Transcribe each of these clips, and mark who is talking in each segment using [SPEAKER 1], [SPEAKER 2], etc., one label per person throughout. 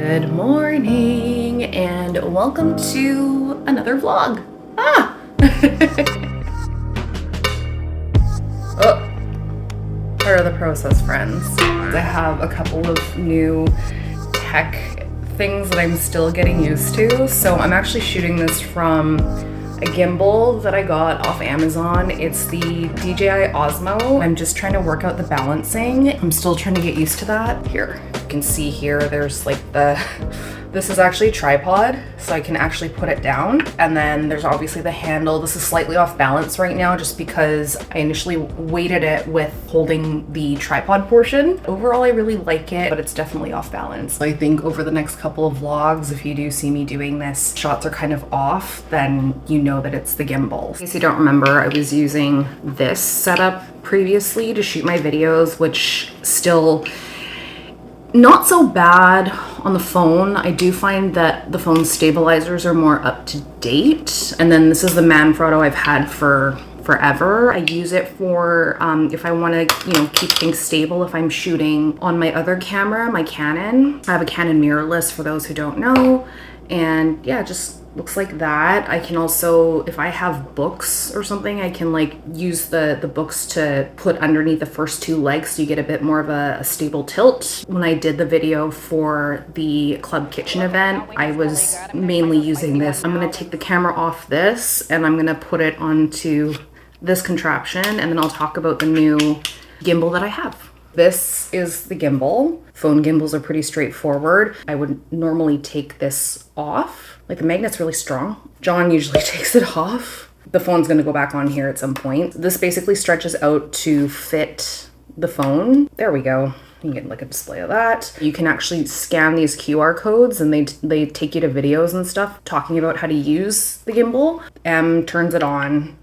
[SPEAKER 1] Good morning and welcome to another vlog. Oh, part of the process, friends. I have a couple of new tech things that I'm still getting used to. So I'm actually shooting this from a gimbal that I got off Amazon. It's the DJI OSMO. I'm just trying to work out the balancing. I'm still trying to get used to that. Here, you can see here, there's like this is actually a tripod, so I can actually put it down. And then there's obviously the handle. This is slightly off balance right now just because I initially weighted it with holding the tripod portion. Overall, I really like it, but it's definitely off balance. I think over the next couple of vlogs, if you do see me doing this, shots are kind of off, then you know that it's the gimbal. In case you don't remember, I was using this setup previously to shoot my videos, which still not so bad on the phone. I do find that the phone stabilizers are more up to date. And then this is the Manfrotto I've had for forever. I use it for if I want to, keep things stable if I'm shooting on my other camera, my Canon. I have a Canon mirrorless for those who don't know. And yeah, just looks like that. I can also, if I have books or something, I can like use the books to put underneath the first two legs so you get a bit more of a stable tilt. When I did the video for the Club Kitchen event, I was mainly using this. I'm gonna take the camera off this and I'm gonna put it onto this contraption, and then I'll talk about the new gimbal that I have. This is the gimbal. Phone gimbals are pretty straightforward. I would normally take this off. Like, the magnet's really strong. John usually takes it off. The phone's gonna go back on here at some point. This basically stretches out to fit the phone. There we go. You get like a display of that. You can actually scan these QR codes and they take you to videos and stuff talking about how to use the gimbal. M turns it on.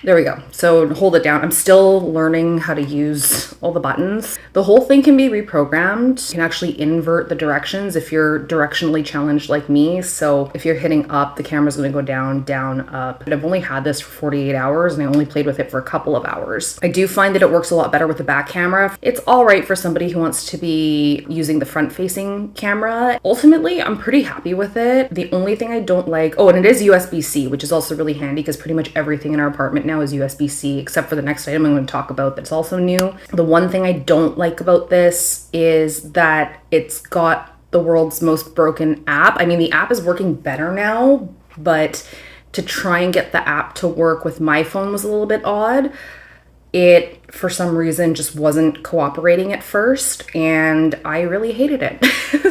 [SPEAKER 1] There we go. So hold it down. I'm still learning how to use all the buttons. The whole thing can be reprogrammed. You can actually invert the directions if you're directionally challenged like me. So if you're hitting up, the camera's going to go down, down, up. But I've only had this for 48 hours and I only played with it for a couple of hours. I do find that it works a lot better with the back camera. It's all right for somebody who wants to be using the front-facing camera. Ultimately, I'm pretty happy with it. The only thing I don't like, oh, and it is USB-C, which is also really handy because pretty much everything in our apartment now is USB-C, except for the next item I'm going to talk about that's also new. The one thing I don't like about this is that it's got the world's most broken app. I mean, the app is working better now, but to try and get the app to work with my phone was a little bit odd. It, for some reason, just wasn't cooperating at first, and I really hated it.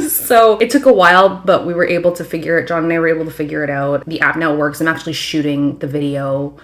[SPEAKER 1] So it took a while, but we were able to figure it. John and I were able to figure it out. The app now works. I'm actually shooting the video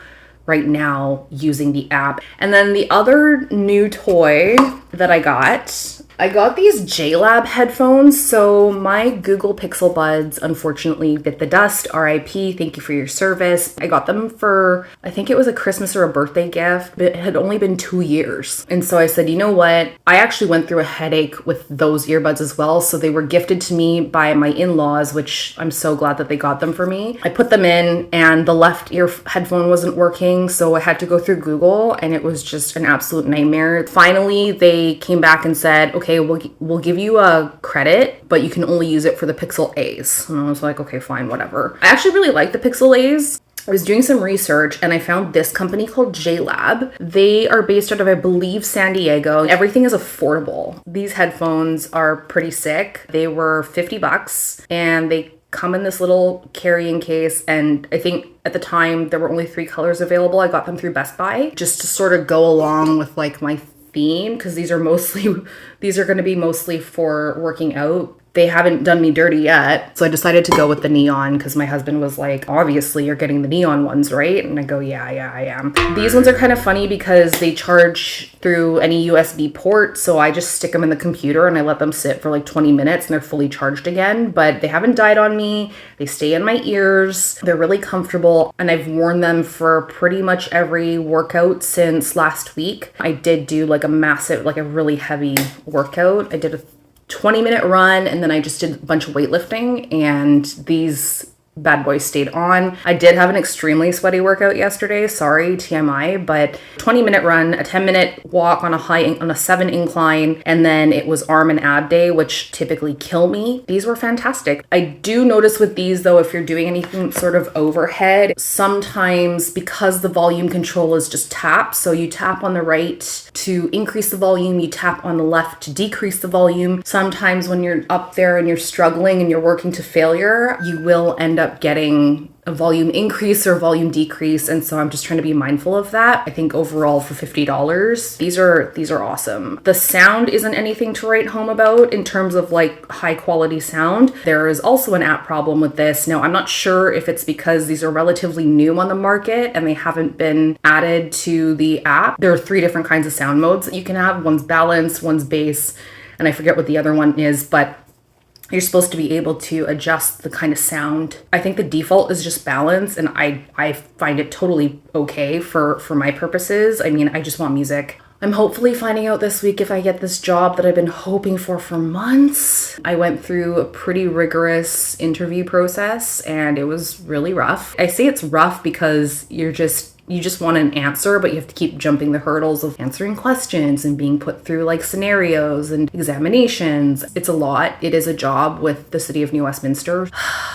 [SPEAKER 1] right now using the app. And then the other new toy that I got these JLAB headphones. So my Google Pixel Buds unfortunately bit the dust. RIP, thank you for your service. I got them for, I think it was a Christmas or a birthday gift, but it had only been 2 years. And so I said, you know what? I actually went through a headache with those earbuds as well. So they were gifted to me by my in-laws, which I'm so glad that they got them for me. I put them in and the left ear headphone wasn't working. So I had to go through Google and it was just an absolute nightmare. Finally, they came back and said, okay, we'll give you a credit, but you can only use it for the Pixel A's. And I was like, okay, fine, whatever. I actually really like the Pixel A's. I was doing some research and I found this company called JLAB. They are based out of, I believe, San Diego. Everything is affordable. These headphones are pretty sick. They were $50 and they come in this little carrying case, and I think at the time there were only 3 colors available. I got them through Best Buy just to sort of go along with like my theme, because these are going to be mostly for working out. They haven't done me dirty yet. So I decided to go with the neon because my husband was like, obviously you're getting the neon ones, right? And I go, yeah, I am. These ones are kind of funny because they charge through any USB port. So I just stick them in the computer and I let them sit for like 20 minutes and they're fully charged again. But they haven't died on me. They stay in my ears. They're really comfortable. And I've worn them for pretty much every workout since last week. I did do like a massive, like a really heavy workout. I did a 20-minute run and then I just did a bunch of weightlifting, and these bad boy stayed on. I did have an extremely sweaty workout yesterday, sorry, TMI, but 20-minute run, a 10-minute walk on a 7 incline, and then it was arm and ab day, which typically kill me. These were fantastic. I do notice with these though, if you're doing anything sort of overhead, sometimes because the volume control is just tap, so you tap on the right to increase the volume, you tap on the left to decrease the volume. Sometimes when you're up there and you're struggling and you're working to failure, you will end up getting a volume increase or volume decrease, and so I'm just trying to be mindful of that. I think overall for $50, these are awesome. The sound isn't anything to write home about in terms of like high quality sound. There is also an app problem with this. Now, I'm not sure if it's because these are relatively new on the market and they haven't been added to the app. There are 3 different kinds of sound modes that you can have. One's balance, one's bass, and I forget what the other one is, but you're supposed to be able to adjust the kind of sound. I think the default is just balance, and I find it totally okay for my purposes. I mean, I just want music. I'm hopefully finding out this week if I get this job that I've been hoping for months. I went through a pretty rigorous interview process and it was really rough. I say it's rough because you just want an answer, but you have to keep jumping the hurdles of answering questions and being put through like scenarios and examinations. It's a lot. It is a job with the city of New Westminster.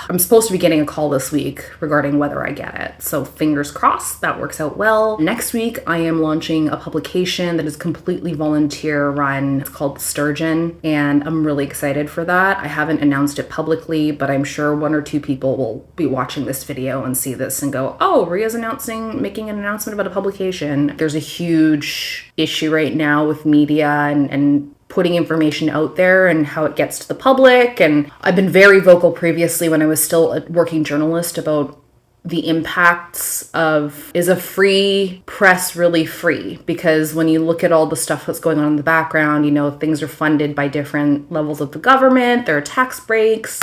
[SPEAKER 1] I'm supposed to be getting a call this week regarding whether I get it. So fingers crossed that works out well. Next week, I am launching a publication that is completely volunteer run. It's called Sturgeon, and I'm really excited for that. I haven't announced it publicly, but I'm sure 1 or 2 people will be watching this video and see this and go, oh, Ria's making an announcement about a publication. There's a huge issue right now with media and putting information out there and how it gets to the public. And I've been very vocal previously when I was still a working journalist about the impacts of, is a free press really free? Because when you look at all the stuff that's going on in the background, you know, things are funded by different levels of the government, there are tax breaks.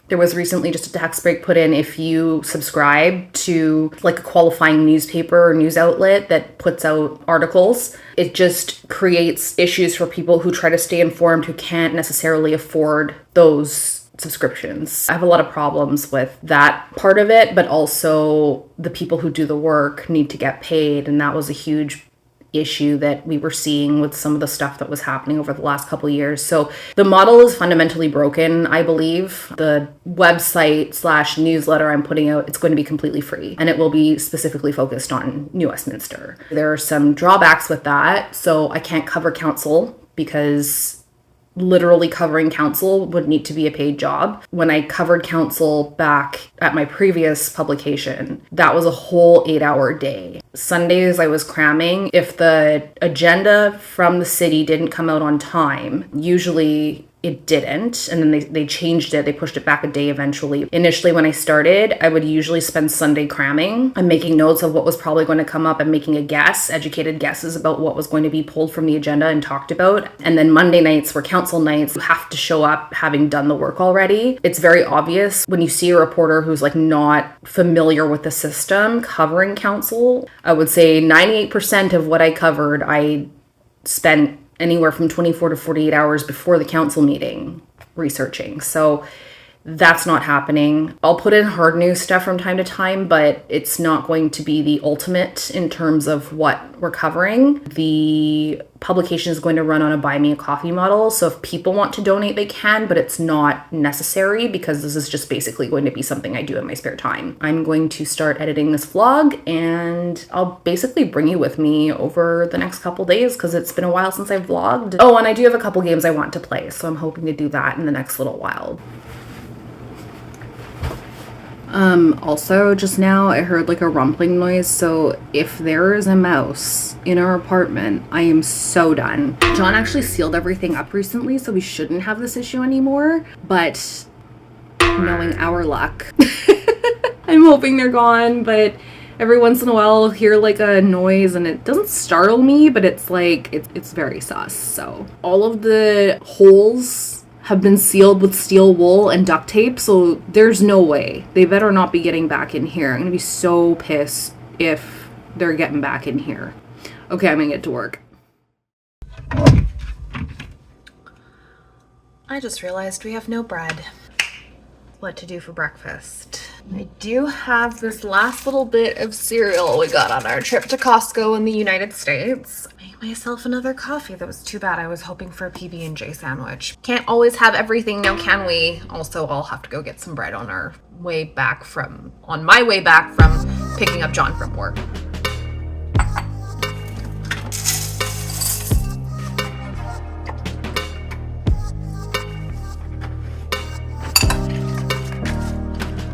[SPEAKER 1] There was recently just a tax break put in if you subscribe to like a qualifying newspaper or news outlet that puts out articles. It just creates issues for people who try to stay informed who can't necessarily afford those subscriptions. I have a lot of problems with that part of it, but also the people who do the work need to get paid, and that was a huge issue that we were seeing with some of the stuff that was happening over the last couple of years. So the model is fundamentally broken, I believe. The website / newsletter I'm putting out, it's going to be completely free, and it will be specifically focused on New Westminster. There are some drawbacks with that. So I can't cover council because literally covering council would need to be a paid job. When I covered council back at my previous publication, that was a whole 8-hour day. Sundays I was cramming. If the agenda from the city didn't come out on time, usually it didn't, and then they changed it. They pushed it back a day eventually. Initially, when I started, I would usually spend Sunday cramming. I'm making notes of what was probably going to come up and making educated guesses about what was going to be pulled from the agenda and talked about. And then Monday nights were council nights. You have to show up having done the work already. It's very obvious when you see a reporter who's like not familiar with the system covering council. I would say 98% of what I covered, I spent anywhere from 24 to 48 hours before the council meeting researching. So that's not happening. I'll put in hard news stuff from time to time, but it's not going to be the ultimate in terms of what we're covering. The publication is going to run on a buy me a coffee model. So if people want to donate, they can, but it's not necessary because this is just basically going to be something I do in my spare time. I'm going to start editing this vlog and I'll basically bring you with me over the next couple days because it's been a while since I've vlogged. Oh, and I do have a couple games I want to play, so I'm hoping to do that in the next little while. Also just now I heard like a rumbling noise, so if there is a mouse in our apartment, I am so done. John actually sealed everything up recently, so we shouldn't have this issue anymore, but knowing our luck, I'm hoping they're gone. But every once in a while I'll hear like a noise and it doesn't startle me, but it's like, it's very sus. So all of the holes have been sealed with steel wool and duct tape, so there's no way. They better not be getting back in here. I'm gonna be so pissed if they're getting back in here. Okay, I'm gonna get to work. I just realized we have no bread. what to do for breakfast. I do have this last little bit of cereal we got on our trip to Costco in the United States. I made myself another coffee. That was too bad. I was hoping for a PB&J sandwich. Can't always have everything now, can we? Also, I'll have to go get some bread on my way back from picking up John from work.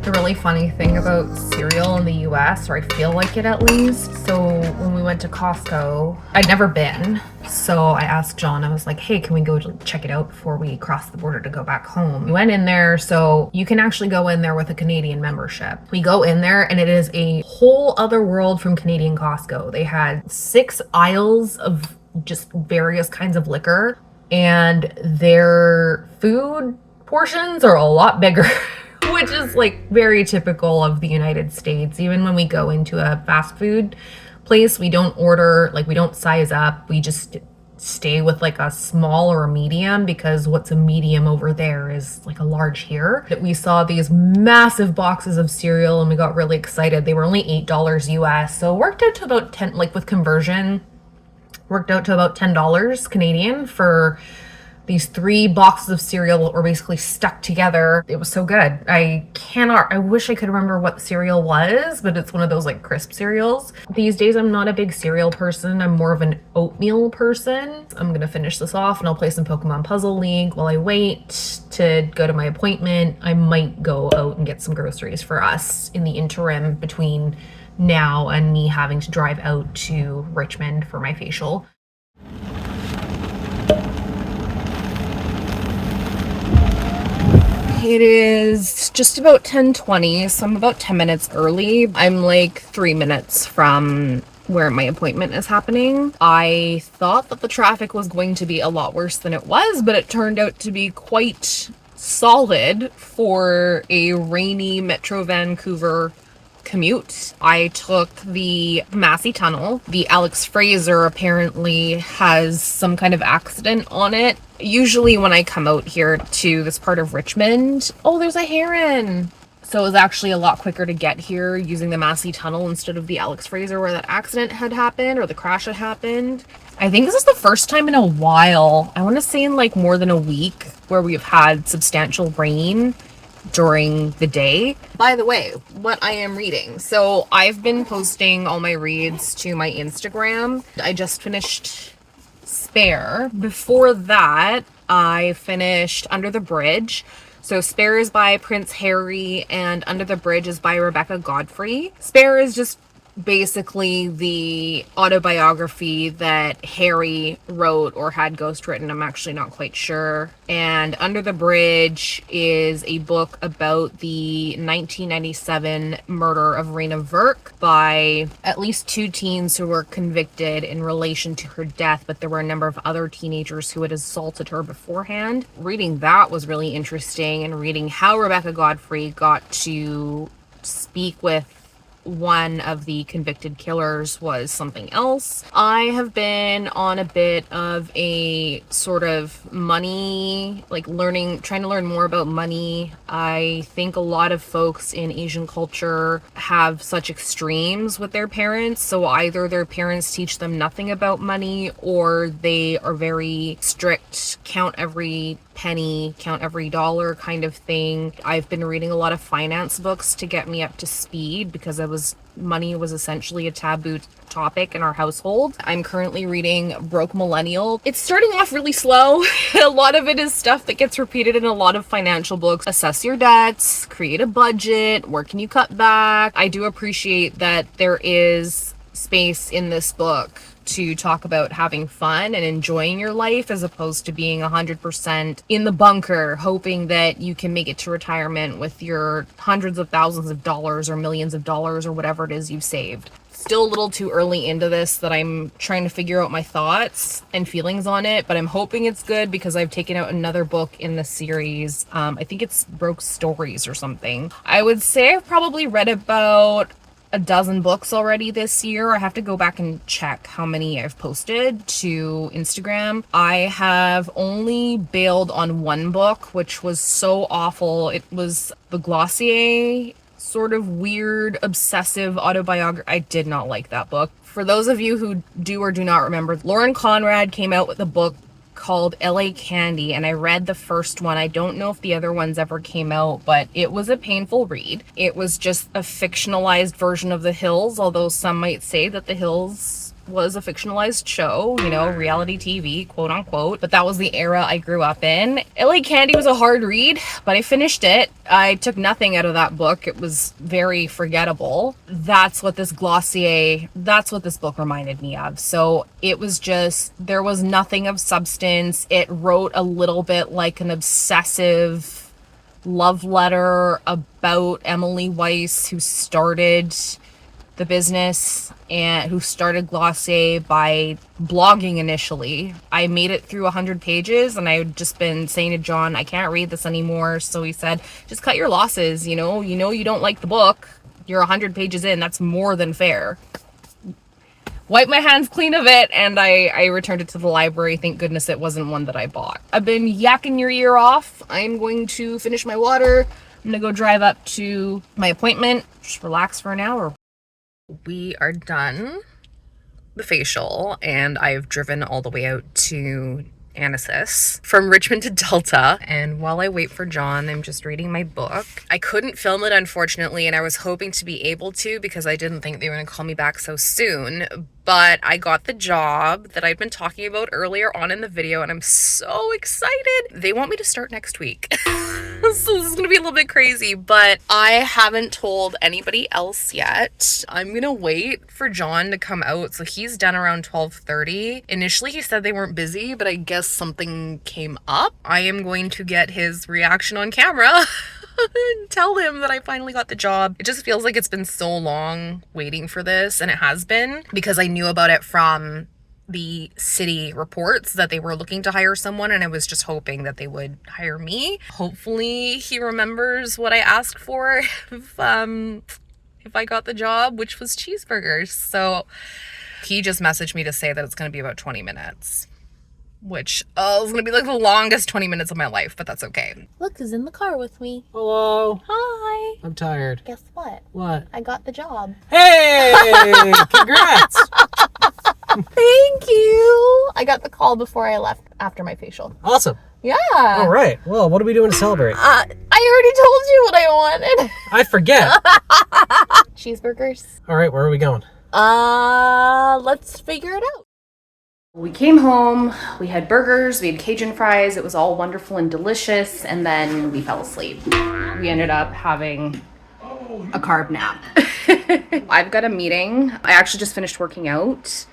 [SPEAKER 1] The really funny thing about cereal in the US, or I feel like it at least, so when we went to Costco, I'd never been, so I asked John, I was like, hey, can we go check it out before we cross the border to go back home? We went in there, so you can actually go in there with a Canadian membership. We go in there and it is a whole other world from Canadian Costco. They had 6 aisles of just various kinds of liquor, and their food portions are a lot bigger. Which is like very typical of the United States. Even when we go into a fast food place, we don't order, like we don't size up. We just stay with like a small or a medium, because what's a medium over there is like a large here. We saw these massive boxes of cereal and we got really excited. They were only $8 US. So it worked out to about 10, like with conversion, worked out to about $10 Canadian for these 3 boxes of cereal that were basically stuck together. It was so good. I wish I could remember what the cereal was, but it's one of those like crisp cereals. These days, I'm not a big cereal person. I'm more of an oatmeal person. I'm gonna finish this off and I'll play some Pokemon Puzzle League while I wait to go to my appointment. I might go out and get some groceries for us in the interim between now and me having to drive out to Richmond for my facial. It is just about 10:20, so I'm about 10 minutes early. I'm like 3 minutes from where my appointment is happening. I thought that the traffic was going to be a lot worse than it was, but it turned out to be quite solid for a rainy Metro Vancouver commute. I took the Massey Tunnel. The Alex Fraser apparently has some kind of accident on it. Usually when I come out here to this part of Richmond, oh, there's a heron. So it was actually a lot quicker to get here using the Massey Tunnel instead of the Alex Fraser where that accident had happened or the crash had happened. I think this is the first time in a while, I want to say in like more than a week, where we've had substantial rain during the day. By the way, what I am reading. So I've been posting all my reads to my Instagram. I just finished Spare. Before that, I finished Under the Bridge. So Spare is by Prince Harry and Under the Bridge is by Rebecca Godfrey. Spare is just basically the autobiography that Harry wrote or had ghostwritten. I'm actually not quite sure. And Under the Bridge is a book about the 1997 murder of Raina Virk by at least 2 teens who were convicted in relation to her death, but there were a number of other teenagers who had assaulted her beforehand. Reading that was really interesting, and reading how Rebecca Godfrey got to speak with one of the convicted killers was something else. I have been on a bit of a sort of money, like trying to learn more about money. I think a lot of folks in Asian culture have such extremes with their parents. So either their parents teach them nothing about money, or they are very strict, count every penny, count every dollar kind of thing. I've been reading a lot of finance books to get me up to speed, because money was essentially a taboo topic in our household. I'm currently reading Broke Millennial. It's starting off really slow. A lot of it is stuff that gets repeated in a lot of financial books. Assess your debts, create a budget, where can you cut back? I do appreciate that there is space in this book to talk about having fun and enjoying your life, as opposed to being 100% in the bunker, hoping that you can make it to retirement with your hundreds of thousands of dollars or millions of dollars or whatever it is you've saved. Still a little too early into this that I'm trying to figure out my thoughts and feelings on it, but I'm hoping it's good because I've taken out another book in the series. I think it's Broke Stories or something. I would say I've probably read about
[SPEAKER 2] a dozen books already this year. I have to go back and check how many I've posted to Instagram. I have only bailed on one book, which was so awful. It was the Glossier sort of weird, obsessive autobiography. I did not like that book. For those of you who do or do not remember, Lauren Conrad came out with a book called LA Candy, and I read the first one. I don't know if the other ones ever came out, but it was a painful read. It was just a fictionalized version of The Hills, although some might say that The Hills was a fictionalized show, you know, reality TV, quote unquote, but that was the era I grew up in. LA Candy was a hard read, but I finished it. I took nothing out of that book. It was very forgettable. That's what this book reminded me of. So it was just, there was nothing of substance. It wrote a little bit like an obsessive love letter about Emily Weiss, who started the business and who started Glossier by blogging initially. I made it through 100 pages and I had just been saying to John, I can't read this anymore. So he said, just cut your losses. You know you don't like the book. You're 100 pages in. That's more than fair. Wiped my hands clean of it and I returned it to the library. Thank goodness it wasn't one that I bought. I've been yakking your ear off. I'm going to finish my water. I'm gonna go drive up to my appointment, just relax for an hour. We are done the facial and I've driven all the way out to Anasis from Richmond to Delta, and while I wait for John, I'm just reading my book. I couldn't film it, unfortunately, and I was hoping to be able to because I didn't think they were going to call me back so soon, but I got the job that I'd been talking about earlier on in the video and I'm so excited. They want me to start next week. So this is going to be a little bit crazy, but I haven't told anybody else yet. I'm going to wait for John to come out. So he's done around 12:30. Initially, he said they weren't busy, but I guess something came up. I am going to get his reaction on camera and tell him that I finally got the job. It just feels like it's been so long waiting for this, and it has been, because I knew about it from the city reports that they were looking to hire someone, and I was just hoping that they would hire me. Hopefully he remembers what I asked for if I got the job, which was cheeseburgers. So he just messaged me to say that it's going to be about 20 minutes, which is going to be like the longest 20 minutes of my life, but that's okay.
[SPEAKER 3] Look who's in the car with me.
[SPEAKER 4] Hello.
[SPEAKER 3] Hi.
[SPEAKER 4] I'm tired.
[SPEAKER 3] Guess what?
[SPEAKER 4] What?
[SPEAKER 3] I got the job.
[SPEAKER 4] Hey! Congrats!
[SPEAKER 3] Thank you. I got the call before I left after my facial.
[SPEAKER 4] Awesome.
[SPEAKER 3] Yeah.
[SPEAKER 4] All right. Well, what are we doing to celebrate?
[SPEAKER 3] I already told you what I wanted.
[SPEAKER 4] I forget.
[SPEAKER 3] Cheeseburgers.
[SPEAKER 4] All right. Where are we going?
[SPEAKER 3] Let's figure it out.
[SPEAKER 1] We came home, we had burgers, we had Cajun fries, it was all wonderful and delicious, and then we fell asleep. We ended up having a carb nap. I've got a meeting. I actually just finished working out.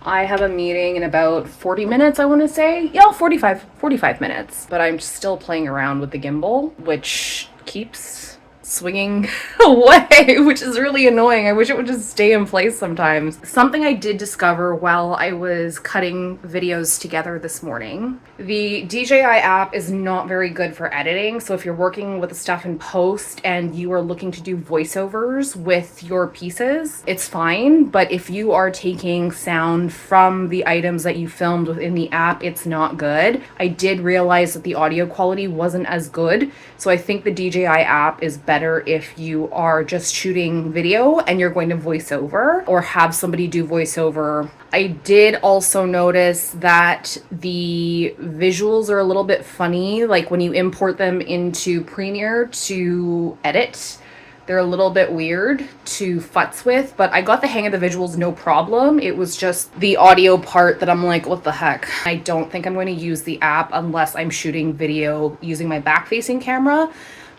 [SPEAKER 1] I have a meeting in about 40 minutes, I want to say. Yeah, 45 minutes. But I'm still playing around with the gimbal, which keeps swinging away, which is really annoying. I wish it would just stay in place sometimes. Something I did discover while I was cutting videos together this morning. The DJI app is not very good for editing, so if you're working with the stuff in post and you are looking to do voiceovers with your pieces, it's fine, but if you are taking sound from the items that you filmed within the app, it's not good. I did realize that the audio quality wasn't as good, so I think the DJI app is better if you are just shooting video and you're going to voice over or have somebody do voiceover. I did also notice that the visuals are a little bit funny, like when you import them into Premiere to edit. They're a little bit weird to futz with, but I got the hang of the visuals no problem. It was just the audio part that I'm like, what the heck? I don't think I'm going to use the app unless I'm shooting video using my back-facing camera.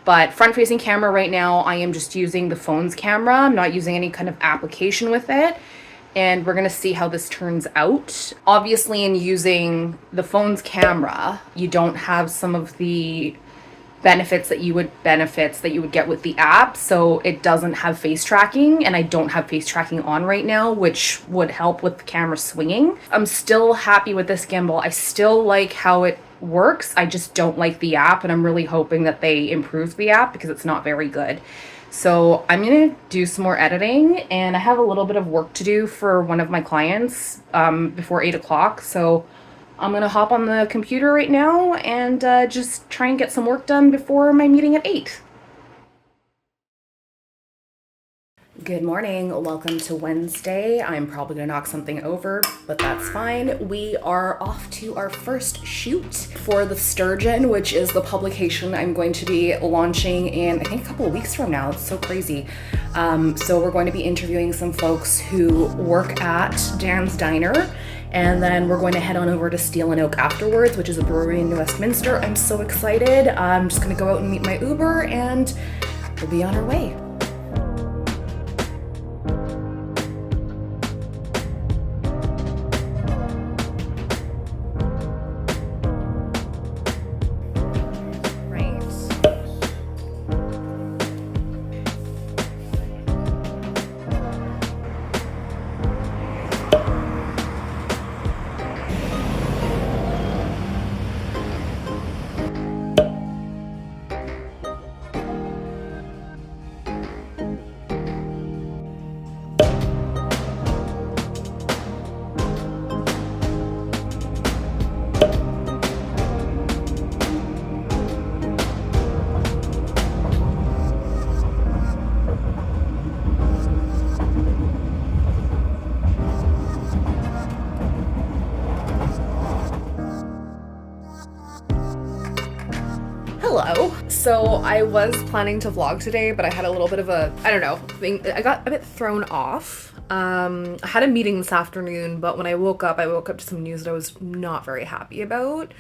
[SPEAKER 1] But front-facing camera right now, I am just using the phone's camera. I'm not using any kind of application with it. And we're gonna see how this turns out. Obviously, in using the phone's camera, you don't have some of the benefits that you would get with the app. So it doesn't have face tracking, and I don't have face tracking on right now, which would help with the camera swinging. I'm still happy with this gimbal. I still like how it works. I just don't like the app, and I'm really hoping that they improve the app because it's not very good. So I'm gonna do some more editing, and I have a little bit of work to do for one of my clients before 8 o'clock. So I'm gonna hop on the computer right now and just try and get some work done before my meeting at 8. Good morning, welcome to Wednesday. I'm probably gonna knock something over, but that's fine. We are off to our first shoot for the Sturgeon, which is the publication I'm going to be launching in, I think, a couple of weeks from now. It's so crazy. So we're going to be interviewing some folks who work at Dan's Diner, and then we're going to head on over to Steel and Oak afterwards, which is a brewery in New Westminster. I'm so excited. I'm just gonna go out and meet my Uber, and we'll be on our way. Hello. So I was planning to vlog today, but I had a little bit of a, I don't know, thing. I got a bit thrown off. I had a meeting this afternoon, but when I woke up to some news that I was not very happy about.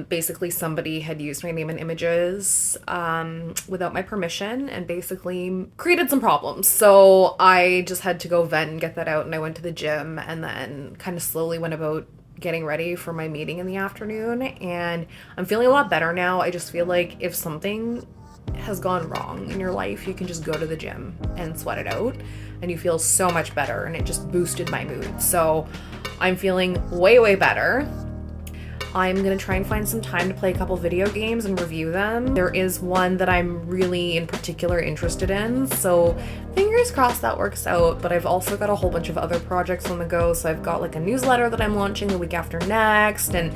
[SPEAKER 1] Basically somebody had used my name and images without my permission and basically created some problems. So I just had to go vent and get that out, and I went to the gym and then kind of slowly went about getting ready for my meeting in the afternoon, and I'm feeling a lot better now. I just feel like if something has gone wrong in your life, you can just go to the gym and sweat it out and you feel so much better, and it just boosted my mood. So I'm feeling way better. I'm gonna try and find some time to play a couple video games and review them. There is one that I'm really in particular interested in, so fingers crossed that works out. But I've also got a whole bunch of other projects on the go. So I've got like a newsletter that I'm launching the week after next, and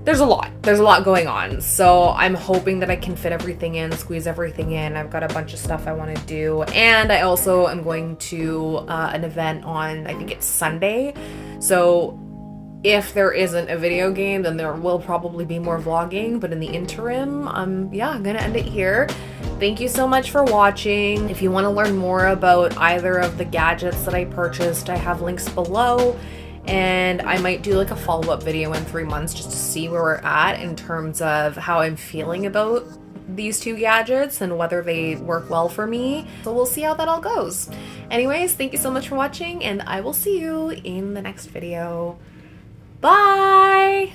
[SPEAKER 1] there's a lot going on. So I'm hoping that I can fit everything in, squeeze everything in. I've got a bunch of stuff I want to do, and I also am going to an event on, I think it's Sunday. So if there isn't a video game, then there will probably be more vlogging, but in the interim, I'm gonna end it here. Thank you so much for watching. If you want to learn more about either of the gadgets that I purchased, I have links below, and I might do like a follow-up video in 3 months just to see where we're at in terms of how I'm feeling about these two gadgets and whether they work well for me. So we'll see how that all goes. Anyways, thank you so much for watching, and I will see you in the next video. Bye!